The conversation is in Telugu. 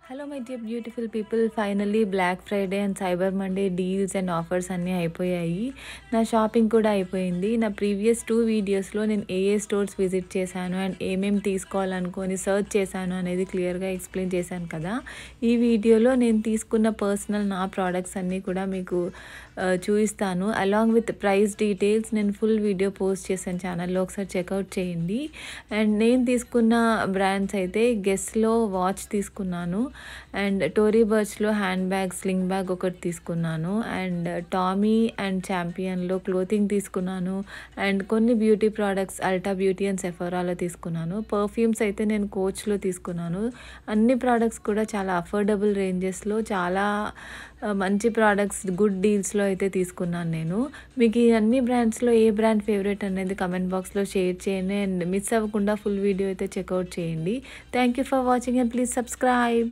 Hello my dear beautiful people, finally Black Friday and Cyber Monday deals and offers అన్నీ అయిపోయాయి. నా షాపింగ్ కూడా అయిపోయింది. నా ప్రీవియస్ 2 వీడియోస్లో నేను ఏ స్టోర్స్ విజిట్ చేశాను అండ్ ఏమేమి తీసుకోవాలనుకొని సర్చ్ చేశాను అనేది క్లియర్గా ఎక్స్ప్లెయిన్ చేశాను కదా. ఈ వీడియోలో నేను తీసుకున్న పర్సనల్ నా ప్రోడక్ట్స్ అన్నీ కూడా మీకు చూపిస్తాను. అలాంగ్ విత్ ప్రైస్ డీటెయిల్స్ నేను ఫుల్ వీడియో పోస్ట్ చేశాను ఛానల్లో, ఒకసారి చెక్అవుట్ చేయండి. అండ్ నేను తీసుకున్న బ్రాండ్స్ అయితే గెస్లో వాచ్ తీసుకున్నాను, అండ్ టోరీ బర్చ్లో హ్యాండ్ బ్యాగ్ స్లింగ్ బ్యాగ్ ఒకటి తీసుకున్నాను, అండ్ టామీ అండ్ ఛాంపియన్లో క్లోతింగ్ తీసుకున్నాను, అండ్ కొన్ని beauty products Ulta beauty and సెఫోరాలో తీసుకున్నాను. పర్ఫ్యూమ్స్ అయితే నేను కోచ్లో తీసుకున్నాను. అన్ని ప్రోడక్ట్స్ కూడా చాలా అఫోర్డబుల్ రేంజెస్లో, చాలా మంచి ప్రోడక్ట్స్ గుడ్ డీల్స్లో అయితే తీసుకున్నాను నేను. మీకు ఈ అన్ని బ్రాండ్స్లో ఏ బ్రాండ్ ఫేవరెట్ అనేది కమెంట్ బాక్స్లో షేర్ చేయండి, అండ్ మిస్ అవ్వకుండా ఫుల్ వీడియో అయితే చెక్అవుట్ చేయండి. Thank you for watching and please subscribe.